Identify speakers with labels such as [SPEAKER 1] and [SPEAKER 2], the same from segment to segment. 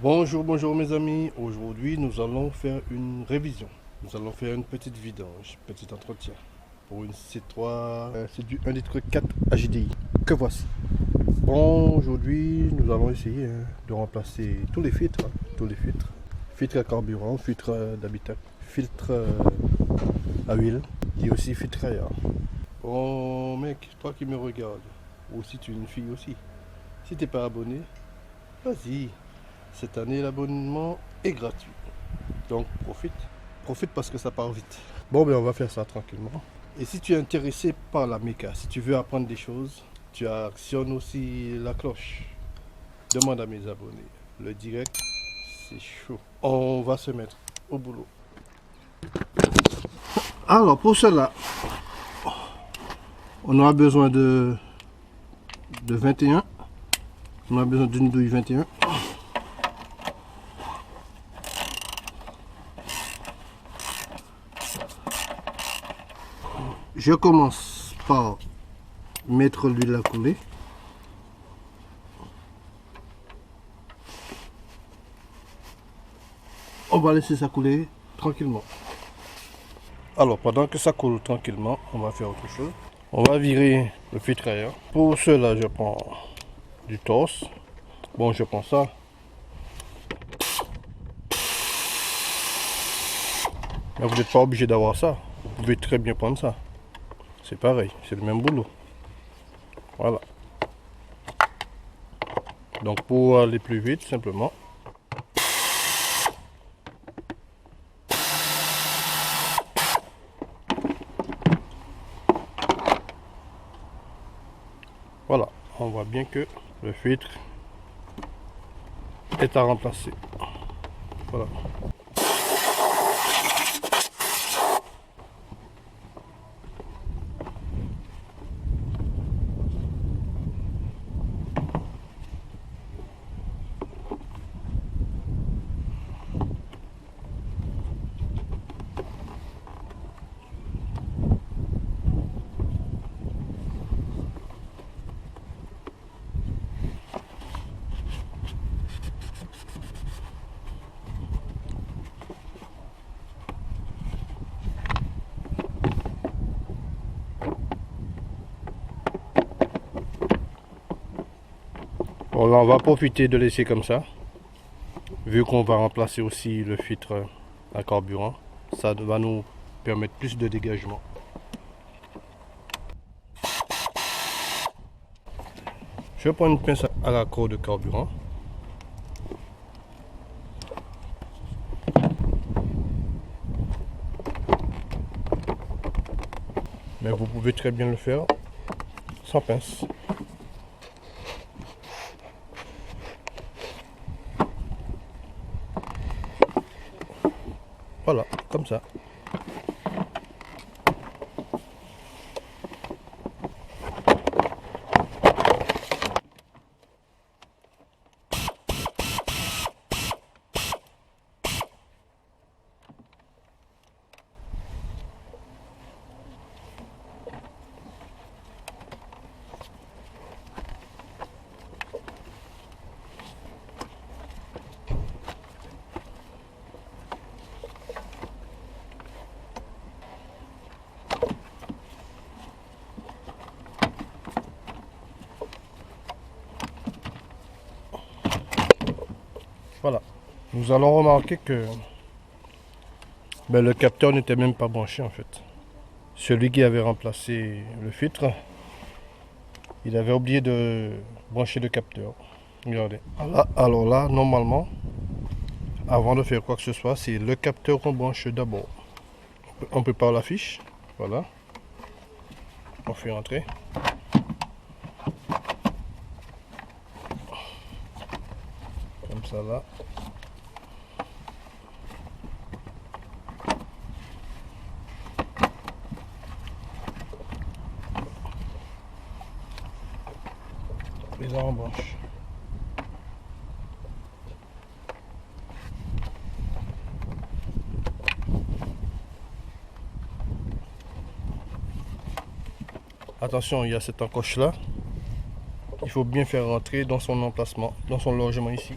[SPEAKER 1] Bonjour, bonjour mes amis. Aujourd'hui, nous allons faire une révision. Nous allons faire une petite vidange, petit entretien pour une C3. C'est du 1 litre 4 HDI que voici. Bon, aujourd'hui, nous allons essayer de remplacer tous les filtres, tous les filtres. Filtre à carburant, filtre d'habitacle, filtre à huile et aussi filtre à air. Bon mec, toi qui me regardes, ou si tu es une fille aussi, si t'es pas abonné, vas-y. Cette année, l'abonnement est gratuit. Donc profite. Profite parce que ça part vite. Bon, ben on va faire ça tranquillement. Et si tu es intéressé par la méca, si tu veux apprendre des choses, tu actionnes aussi la cloche. Demande à mes abonnés. Le direct, c'est chaud. On va se mettre au boulot. Alors pour cela, on aura besoin de 21. On a besoin d'une douille 21. Je commence par mettre l'huile à couler. On va laisser ça couler tranquillement. Alors pendant que ça coule tranquillement, on va faire autre chose. On va virer le filtre à air. Pour cela, je prends du torse. Bon, je prends ça. Mais vous n'êtes pas obligé d'avoir ça. Vous pouvez très bien prendre ça. C'est pareil, c'est le même boulot. Voilà. Donc pour aller plus vite, simplement. Voilà, on voit bien que le filtre est à remplacer. Voilà. Bon, là on va profiter de laisser comme ça. Vu qu'on va remplacer aussi le filtre à carburant, ça va nous permettre plus de dégagement. Je prends une pince à la cour de carburant. Mais vous pouvez très bien le faire sans pince. Voilà, comme ça. Voilà. Nous allons remarquer que le capteur n'était même pas branché en fait. Celui qui avait remplacé le filtre, il avait oublié de brancher le capteur. Regardez. Alors là, normalement, avant de faire quoi que ce soit, c'est le capteur qu'on branche d'abord. On prépare la fiche. Voilà. On fait entrer. Comme ça là. Et là on branche. Attention, il y a cette encoche là. Il faut bien faire rentrer dans son emplacement, dans son logement ici.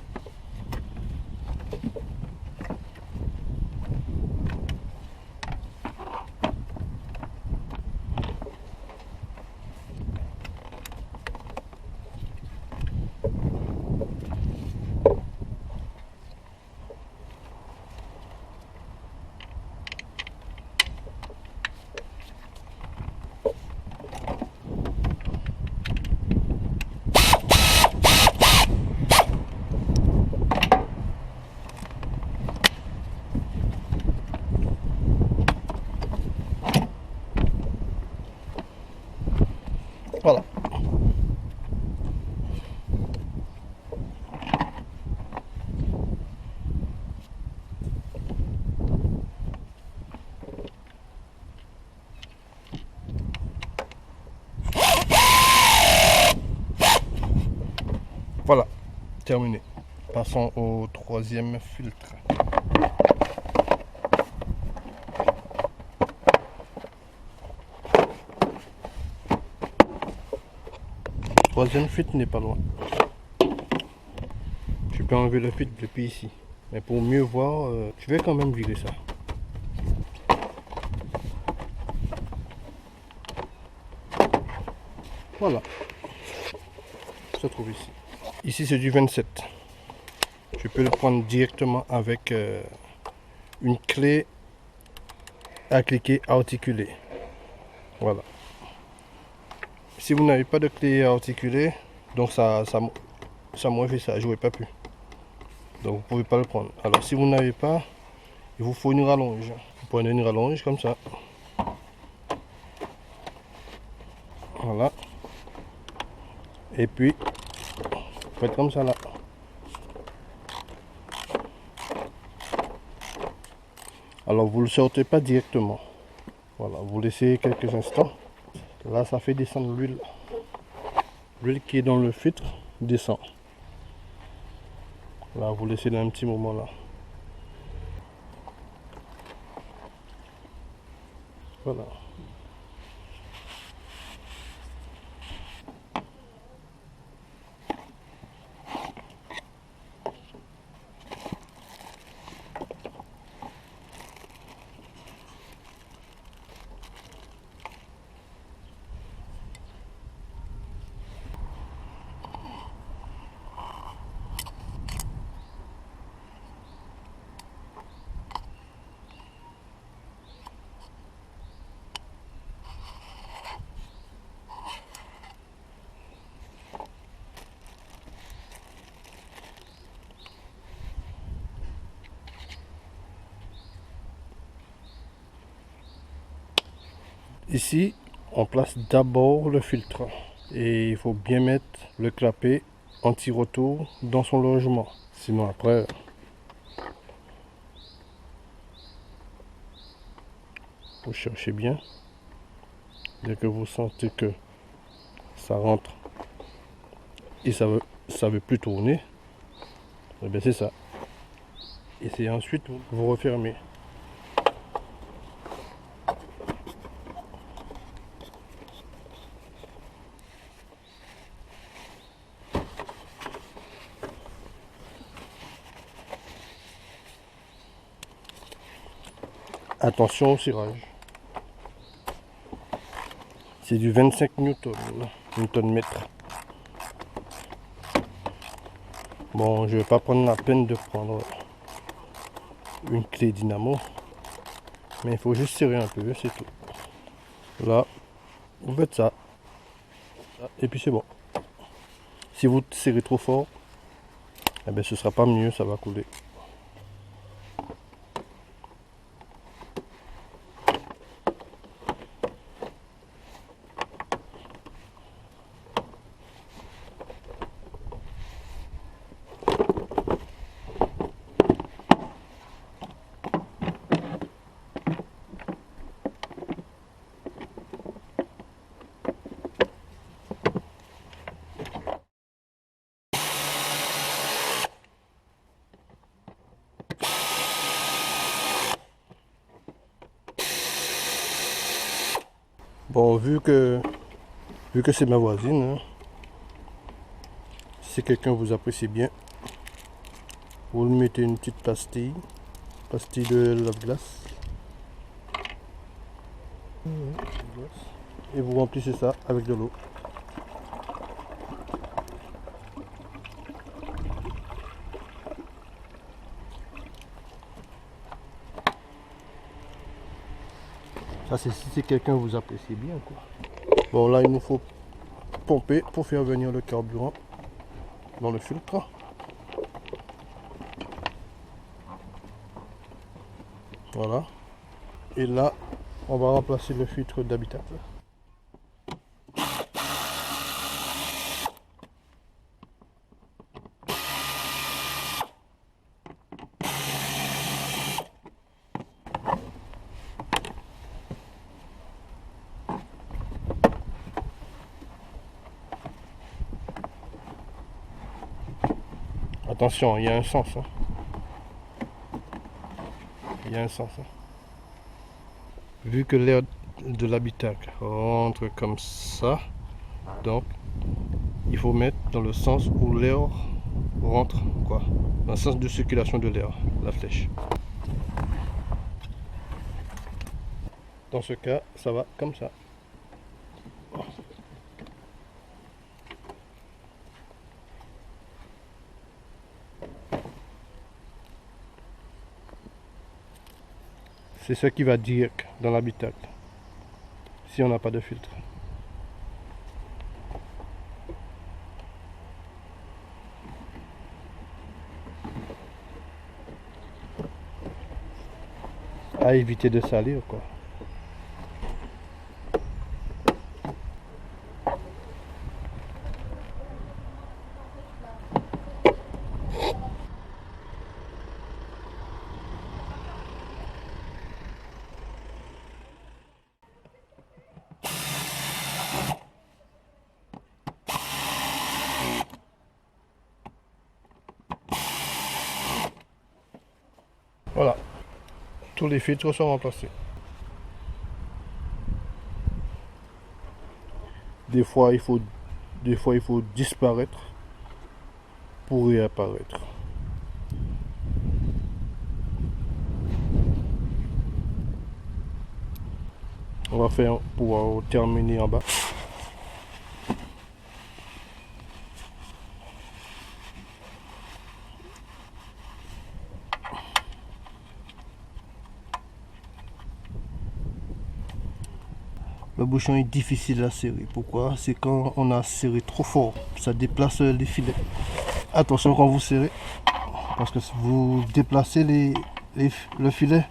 [SPEAKER 1] terminé. Passons au troisième filtre. Le troisième filtre n'est pas loin. Je peux enlever le filtre depuis ici. Mais pour mieux voir, je vais quand même virer ça. Voilà. Ça se trouve ici. Ici c'est du 27. Je peux le prendre directement avec une clé à cliquer articulée. Voilà. Si vous n'avez pas de clé à articuler, donc ça m'aurait fait ça, je n'aurais pas pu. Donc vous ne pouvez pas le prendre. Alors si vous n'avez pas, il vous faut une rallonge. Vous prenez une rallonge comme ça. Voilà. Et puis, vous faites comme ça là. Alors vous ne le sortez pas directement. Voilà, vous laissez quelques instants. Là ça fait descendre l'huile. L'huile qui est dans le filtre descend. Là vous laissez dans un petit moment là. Voilà. Ici, on place d'abord le filtre et il faut bien mettre le clapet anti-retour dans son logement. Sinon après, vous cherchez bien. Dès que vous sentez que ça rentre et ça veut plus tourner, et bien c'est ça. Et c'est ensuite vous refermez. Attention au cirage. C'est du 25 Newton mètre. Bon, je vais pas prendre la peine de prendre une clé dynamo, mais il faut juste serrer un peu, c'est tout. Là, vous faites ça, et puis c'est bon. Si vous serrez trop fort, eh bien, ce sera pas mieux, ça va couler. Bon, vu que c'est ma voisine, hein, si quelqu'un vous apprécie bien, vous lui mettez une petite pastille de lave-glace, et vous remplissez ça avec de l'eau. Ça c'est si quelqu'un vous apprécie bien quoi. Bon là il nous faut pomper pour faire venir le carburant dans le filtre. Voilà. Et là on va remplacer le filtre d'habitacle. Attention, il y a un sens. Hein. Il y a un sens. Hein. Vu que l'air de l'habitacle rentre comme ça, donc il faut mettre dans le sens où l'air rentre, quoi, dans le sens de circulation de l'air, la flèche. Dans ce cas, ça va comme ça. C'est ce qui va direct dans l'habitacle, si on n'a pas de filtre. À éviter de salir, quoi. Voilà, tous les filtres sont remplacés. Des fois, il faut disparaître pour réapparaître. On va faire pour terminer en bas. Le bouchon est difficile à serrer. Pourquoi? C'est quand on a serré trop fort. Ça déplace les filets. Attention quand vous serrez. Parce que si vous déplacez le filet,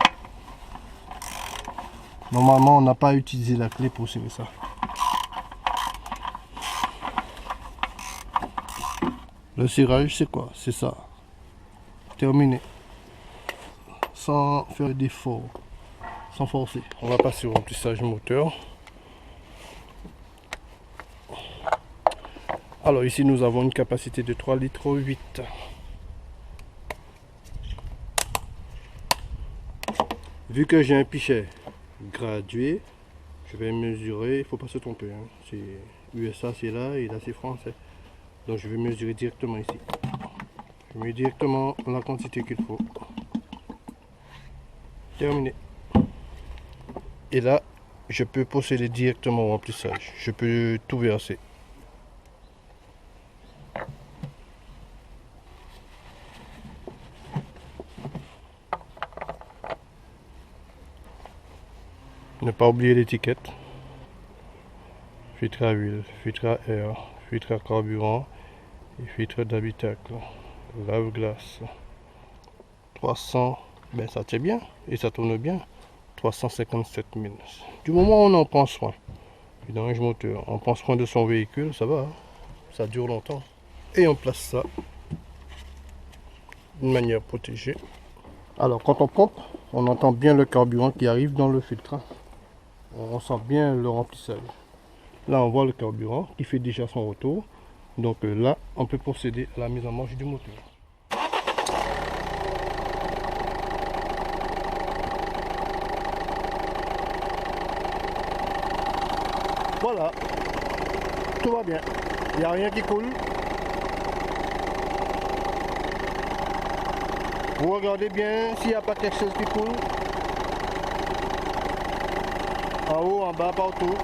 [SPEAKER 1] normalement on n'a pas utilisé la clé pour serrer ça. Le serrage c'est quoi? C'est ça. Terminé. Sans faire d'effort. Sans forcer. On va passer au remplissage moteur. Alors ici nous avons une capacité de 3,8 litres. Vu que j'ai un pichet gradué, je vais mesurer, il ne faut pas se tromper. Hein. C'est USA c'est là et là c'est français. Donc je vais mesurer directement ici. Je mets directement la quantité qu'il faut. Terminé. Et là, je peux procéder directement au remplissage. Je peux tout verser. Ne pas oublier l'étiquette. Filtre à huile, filtre à air, filtre à carburant et filtre d'habitacle. Lave-glace. 300, ben ça tient bien et ça tourne bien. 357 000. Du moment où on en prend soin, vidange moteur, on prend soin de son véhicule, ça va, hein, ça dure longtemps. Et on place ça d'une manière protégée. Alors quand on pompe, on entend bien le carburant qui arrive dans le filtre. Hein. On sent bien le remplissage. Là on voit le carburant qui fait déjà son retour. Donc là on peut procéder à la mise en marche du moteur. Voilà, tout va bien, il n'y a rien qui coule. Vous regardez bien s'il n'y a pas quelque chose qui coule. En haut, en bas, partout,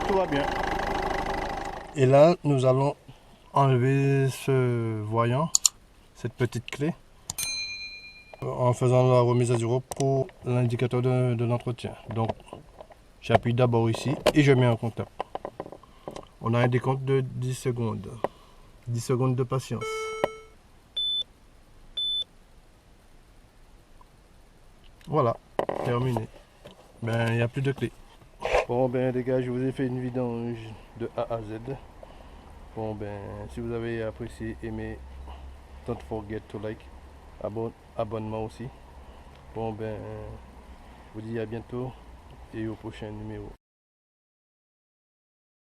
[SPEAKER 1] tout va bien. Et là, nous allons enlever ce voyant, cette petite clé, en faisant la remise à zéro pour l'indicateur de l'entretien. Donc, j'appuie d'abord ici et je mets en contact. On a un décompte de 10 secondes. 10 secondes de patience. Voilà, terminé. Ben, il n'y a plus de clé. Bon, ben, les gars, je vous ai fait une vidange de A à Z. Bon, ben, si vous avez apprécié, aimé, don't forget to like. Abonnement aussi. Bon, ben, je vous dis à bientôt et au prochain numéro.